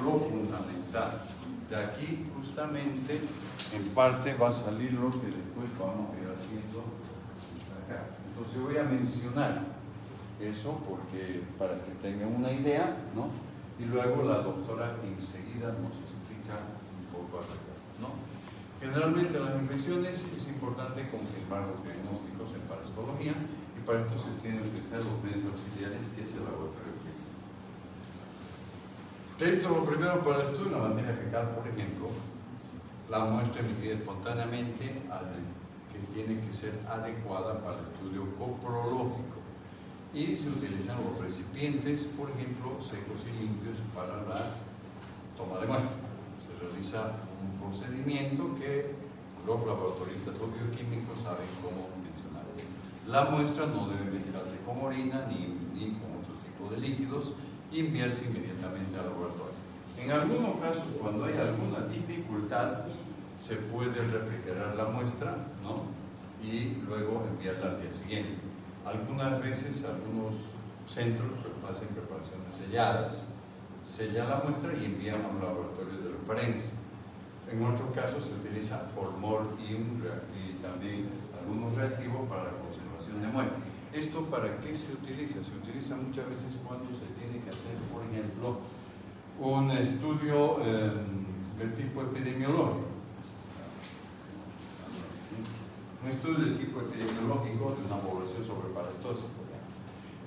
lo fundamental. De aquí justamente en parte va a salir lo que después vamos a ir haciendo acá. Entonces voy a mencionar eso porque para que tengan una idea, ¿no? Y luego la doctora enseguida nos explica un poco al respecto, ¿no? Generalmente en las infecciones es importante confirmar los diagnósticos en parasitología y para esto se tienen que utilizar los medios auxiliares que es el laboratorio clínico. Dentro de lo primero para el estudio de la materia fecal, por ejemplo, la muestra emitida espontáneamente que tiene que ser adecuada para el estudio coprológico y se utilizan los recipientes, por ejemplo, secos y limpios para la toma de muestra. Se realiza un procedimiento que los laboratoristas o bioquímicos saben cómo mencionar. La muestra no debe mezclarse con orina ni con otro tipo de líquidos y enviarse inmediatamente al laboratorio. En algunos casos, cuando hay alguna dificultad, se puede refrigerar la muestra, ¿no? Y luego enviarla al día siguiente. Algunas veces, algunos centros hacen preparaciones selladas, sellan la muestra y envían a un laboratorio de referencia. En otros casos se utiliza formol y también algunos reactivos para la conservación de muestra. ¿Esto para qué se utiliza? Se utiliza muchas veces cuando se tiene que hacer, por ejemplo, un estudio del tipo epidemiológico. Un estudio del tipo epidemiológico de una población sobre parasitosis.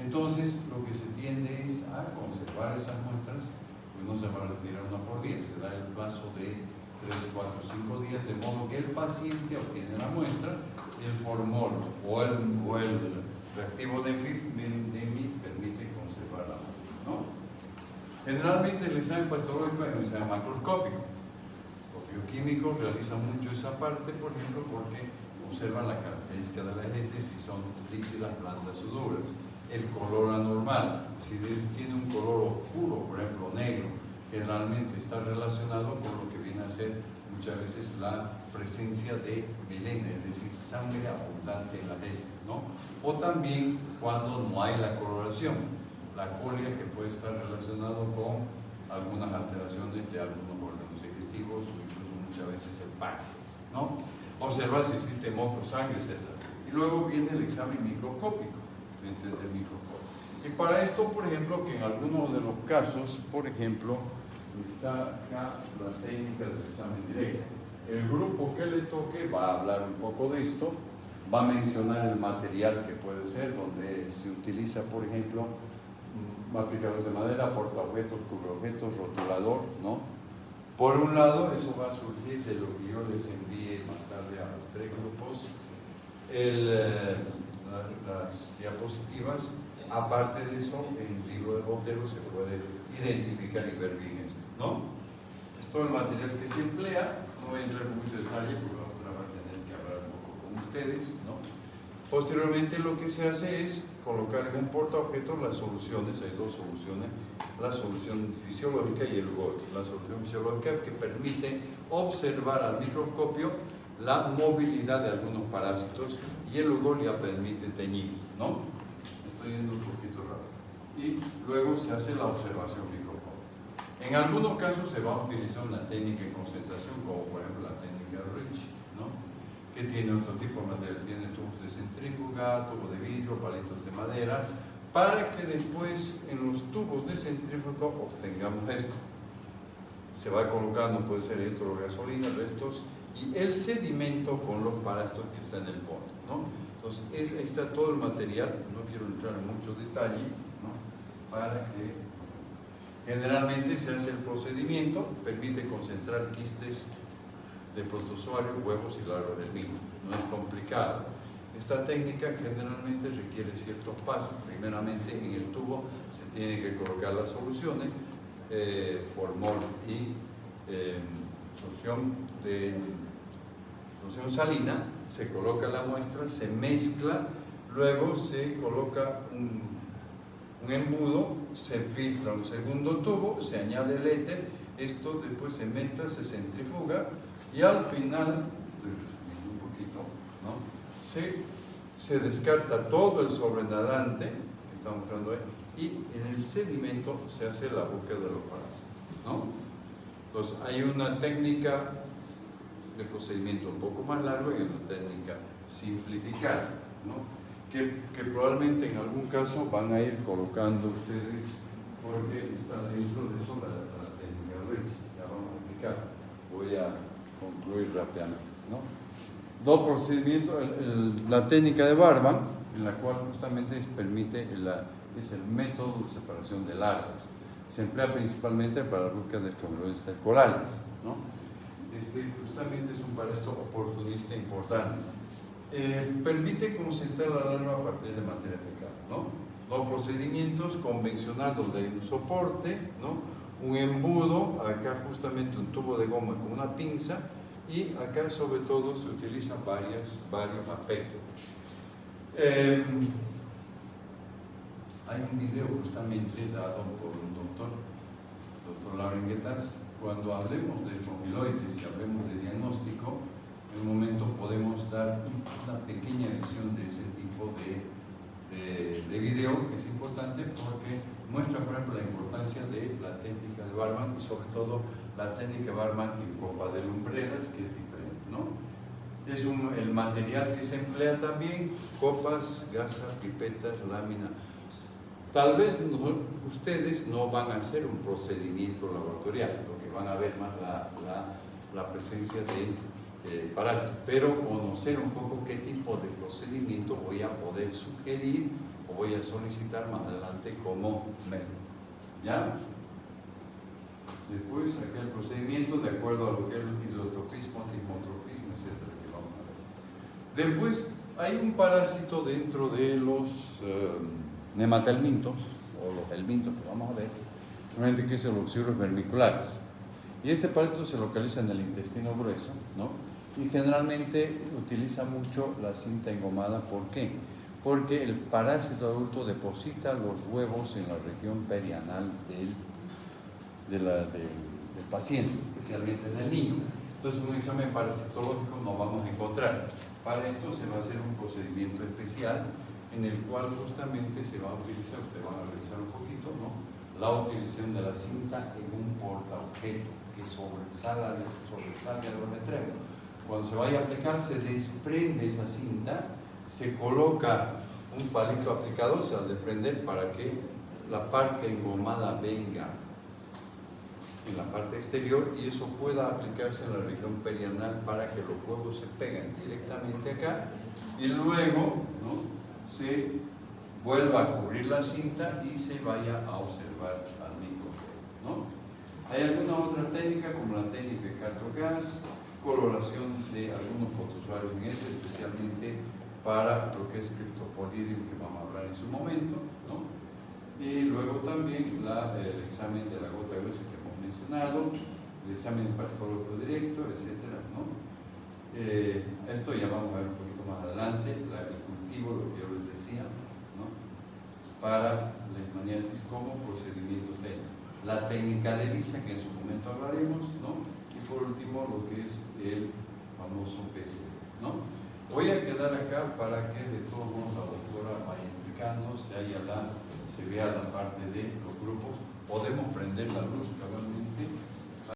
Entonces, lo que se tiende es a conservar esas muestras, pues no se va a retirar una por día, se da el plazo de 3, 4, 5 días, de modo que el paciente obtiene la muestra y el formol o el reactivo de mi permite conservar la muestra, ¿no? Generalmente el examen pastológico es un examen macroscópico. Los bioquímicos realizan mucho esa parte, por ejemplo, porque observan la característica de las heces, si son líquidas, blandas o duras. El color anormal, si tiene un color oscuro, por ejemplo negro, generalmente está relacionado con lo que viene a ser muchas veces la presencia de melena, es decir, sangre abundante en las heces, ¿no? O también cuando no hay la coloración, la colia, que puede estar relacionado con algunas alteraciones de algunos órganos digestivos o incluso muchas veces el páncreas, ¿no? Observar si existe moco, sangre, etc. Y luego viene el examen microscópico, entender el microscopio. Y para esto, por ejemplo, que en algunos de los casos, por ejemplo, está acá la técnica del examen directo. El grupo que le toque va a hablar un poco de esto, va a mencionar el material que puede ser, donde se utiliza, por ejemplo, aplicadores de madera, portaobjetos, cubreobjetos, rotulador, ¿no? Por un lado, eso va a surgir de lo que yo les envíe más tarde a los 3 grupos, las diapositivas. Aparte de eso, en el libro de Botero se puede identificar y ver bien esto, ¿no? Es todo el material que se emplea, no voy a entrar en mucho detalle porque la otra va a tener que hablar un poco con ustedes, ¿no? Posteriormente lo que se hace es colocar en un portaobjetos las soluciones, hay 2 soluciones, la solución fisiológica y el UGOL. La solución fisiológica que permite observar al microscopio la movilidad de algunos parásitos y el UGOL ya permite teñir, ¿no? Estoy yendo un poquito rápido. Y luego se hace la observación microscópica. En algunos casos se va a utilizar una técnica en concentración, como por ejemplo la técnica Rich, ¿no? Que tiene otro tipo de material, tiene tubos de centrífuga, tubos de vidrio, palitos de madera, para que después en los tubos de centrífuga obtengamos esto. Se va colocando, puede ser dentro de gasolina, restos, y el sedimento con los parásitos que están en el fondo, ¿no? Entonces, ahí está todo el material, no quiero entrar en mucho detalle, ¿no? Para que generalmente se hace el procedimiento, permite concentrar quistes de protozoarios, huevos y larvas del mismo. No es complicado. Esta técnica generalmente requiere ciertos pasos. Primeramente, en el tubo se tiene que colocar las soluciones, formol y solución salina. Se coloca la muestra, se mezcla, luego se coloca un embudo, se filtra un segundo tubo, se añade el éter, esto después se mezcla, se centrifuga y al final, estoy resumiendo un poquito, ¿no? Se descarta todo el sobrenadante que está mostrando ahí y en el sedimento se hace la búsqueda de los parásitos, ¿no? Entonces, hay una técnica de procedimiento un poco más largo y una técnica simplificada, ¿no? Que probablemente en algún caso van a ir colocando ustedes, porque está dentro de eso la técnica Rich. Ya vamos a explicar. Voy a concluir rápidamente, ¿no? Dos procedimientos, la técnica de Barman, en la cual justamente es el método de separación de larvas. Se emplea principalmente para la búsqueda de estromeloides estercolales, ¿no? Justamente es un parásitos oportunista importante. Permite concentrar la larva a partir de materia fecal, ¿no? Los procedimientos convencionales donde hay un soporte, ¿no? Un embudo, acá justamente un tubo de goma con una pinza, y acá sobre todo se utilizan varios aspectos. Hay un video justamente dado por un doctor Laurenguetas. Cuando hablemos de estromeloides y hablemos de diagnóstico, en un momento podemos dar una pequeña visión de ese tipo de video, que es importante porque muestra, por ejemplo, la importancia de la técnica de Barman y sobre todo la técnica de Barman en copa de lumbreras, que es diferente, ¿no? Es el material que se emplea también, copas, gasas, pipetas, láminas. Tal vez ustedes no van a hacer un procedimiento laboratorial, lo que van a ver más la presencia de parásitos, pero conocer un poco qué tipo de procedimiento voy a poder sugerir o voy a solicitar más adelante como método. ¿Ya? Después, acá el procedimiento de acuerdo a lo que es el hidrotropismo, antismotropismo, etcétera, que vamos a ver. Después, hay un parásito dentro de los nematelmintos, o los helmintos que vamos a ver, realmente que es el oxyurus vermicularis. Y este parásito se localiza en el intestino grueso, ¿no? Y generalmente utiliza mucho la cinta engomada. ¿Por qué? Porque el parásito adulto deposita los huevos en la región perianal del paciente, especialmente del niño. Entonces, un examen parasitológico no vamos a encontrar. Para esto se va a hacer un procedimiento especial en el cual justamente se va a utilizar, ustedes van a revisar un poquito, ¿no? La utilización de la cinta en un portaobjeto que sobresale de los extremos. Cuando se vaya a aplicar, se desprende esa cinta, se coloca un palito aplicador, se va a desprender para que la parte engomada venga en la parte exterior y eso pueda aplicarse en la región perianal para que los huevos se peguen directamente acá y luego, ¿no?, se vuelva a cubrir la cinta y se vaya a observar al microscopio, ¿no? Hay alguna otra técnica como la técnica Cato-Gas, coloración de algunos protozoarios en ese, especialmente para lo que es Cryptosporidium, que vamos a hablar en su momento, ¿no? Y luego también el examen de la gota gruesa que hemos mencionado, el examen patológico directo, etcétera, ¿no? Esto ya vamos a ver un poquito más adelante, el cultivo, lo que yo les decía, ¿no?, para leishmaniasis como procedimientos técnicos. La técnica de Lisa, que en su momento hablaremos, ¿no? Y por último, lo que es el famoso PCR, ¿no? Voy a quedar acá para que de todos modos la doctora vaya explicando, se vea la parte de los grupos. Podemos prender la luz cabalmente